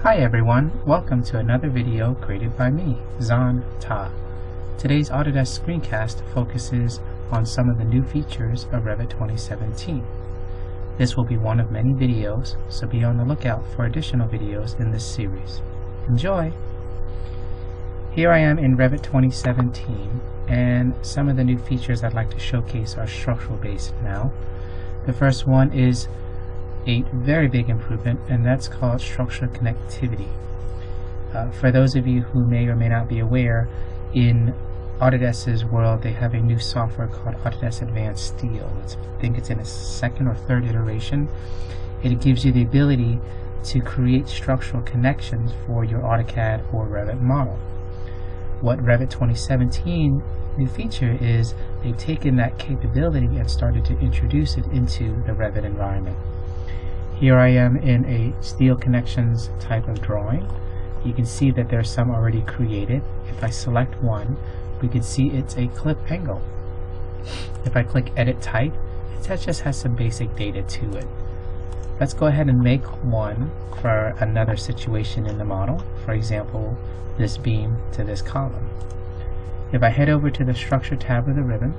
Hi everyone, welcome to another video created by me, Zan Ta. Today's Autodesk screencast focuses on some of the new features of Revit 2017. This will be one of many videos, so be on the lookout for additional videos in this series. Enjoy! Here I am in Revit 2017, and some of the new features I'd like to showcase are structural based now. The first one is a very big improvement, and that's called structural connectivity. For those of you who may or may not be aware, in Autodesk's world they have a new software called Autodesk Advanced Steel. I think it's in its second or third iteration. It gives you the ability to create structural connections for your AutoCAD or Revit model. What Revit 2017 new feature is, they've taken that capability and started to introduce it into the Revit environment. Here I am in a steel connections type of drawing. You can see that there's some already created. If I select one, we can see it's a clip angle. If I click edit type, it just has some basic data to it. Let's go ahead and make one for another situation in the model. For example, this beam to this column. If I head over to the structure tab of the ribbon,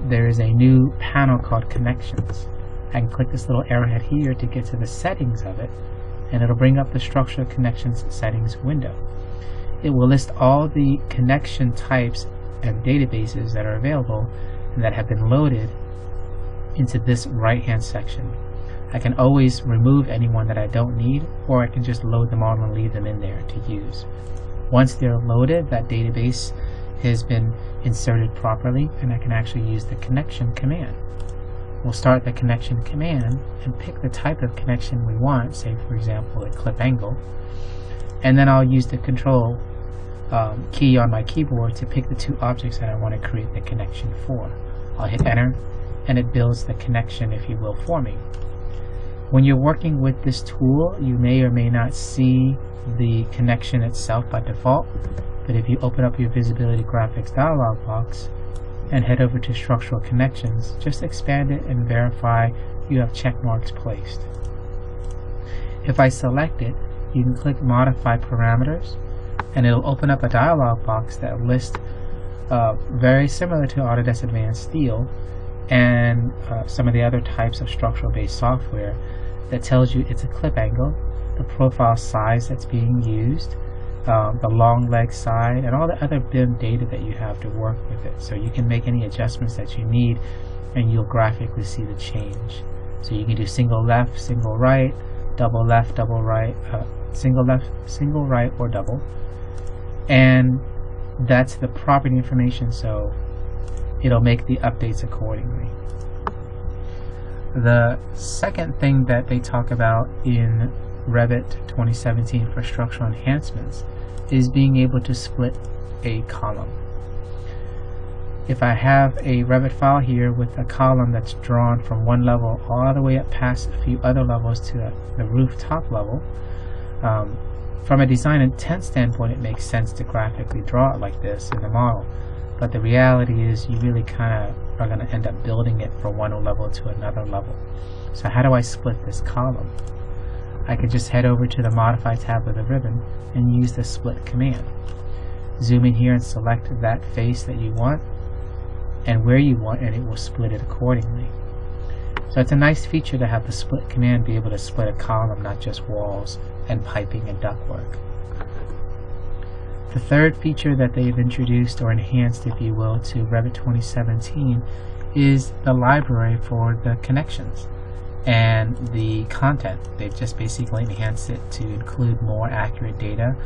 there is a new panel called connections. I can click this little arrowhead here to get to the settings of it, and it'll bring up the structural connections settings window. It will list all the connection types and databases that are available and that have been loaded into this right hand section. I can always remove anyone that I don't need, or I can just load them all and leave them in there to use. Once they're loaded, that database has been inserted properly, and I can actually use the connection command. We'll start the connection command and pick the type of connection we want, say for example a clip angle, and then I'll use the control key on my keyboard to pick the two objects that I want to create the connection for. I'll hit enter, and it builds the connection, if you will, for me. When you're working with this tool, you may or may not see the connection itself by default, but if you open up your visibility graphics dialog box and head over to structural connections, just expand it and verify you have check marks placed. If I select it, you can click modify parameters, and it'll open up a dialog box that lists very similar to Autodesk Advanced Steel and some of the other types of structural based software that tells you it's a clip angle, the profile size that's being used, the long leg side, and all the other BIM data that you have to work with it. So you can make any adjustments that you need, and you'll graphically see the change. So you can do single left, single right, double left, double right, single left, single right, or double. And that's the property information, so it'll make the updates accordingly. The second thing that they talk about in Revit 2017 for structural enhancements is being able to split a column. If I have a Revit file here with a column that's drawn from one level all the way up past a few other levels to the rooftop level, from a design intent standpoint it makes sense to graphically draw it like this in the model, but the reality is you really kind of are going to end up building it from one level to another level. So how do I split this column? I could just head over to the Modify tab of the ribbon and use the Split command. Zoom in here and select that face that you want and where you want, and it will split it accordingly. So it's a nice feature to have the Split command be able to split a column, not just walls and piping and ductwork. The third feature that they've introduced, or enhanced if you will, to Revit 2017 is the library for the connections and the content. They've just basically enhanced it to include more accurate data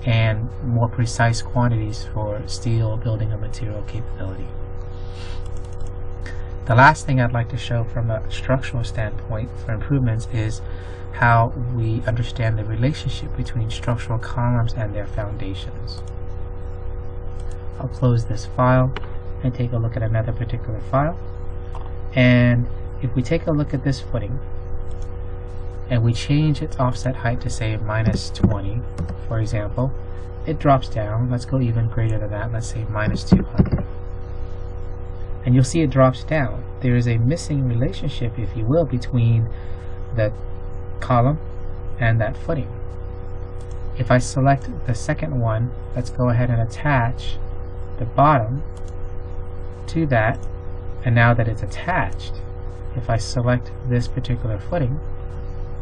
and more precise quantities for steel building and material capability. The last thing I'd like to show from a structural standpoint for improvements is how we understand the relationship between structural columns and their foundations. I'll close this file and take a look at another particular file, and if we take a look at this footing and we change its offset height to say -20, for example, it drops down. Let's go even greater than that. Let's say -200. And you'll see it drops down. There is a missing relationship, if you will, between the column and that footing. If I select the second one, let's go ahead and attach the bottom to that. And now that it's attached, if I select this particular footing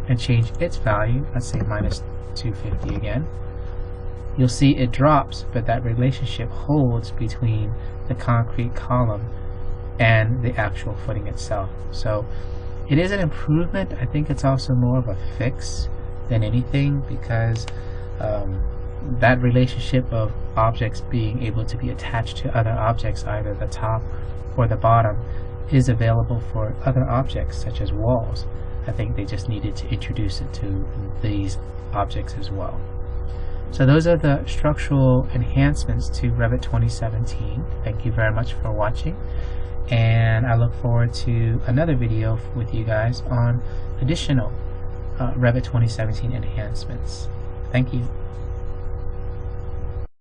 and change its value, let's say minus 250 again, you'll see it drops, but that relationship holds between the concrete column and the actual footing itself. So it is an improvement. I think it's also more of a fix than anything, because that relationship of objects being able to be attached to other objects, either the top or the bottom, is available for other objects such as walls. I think they just needed to introduce it to these objects as well. So those are the structural enhancements to Revit 2017. Thank you very much for watching, and I look forward to another video with you guys on additional Revit 2017 enhancements. Thank you.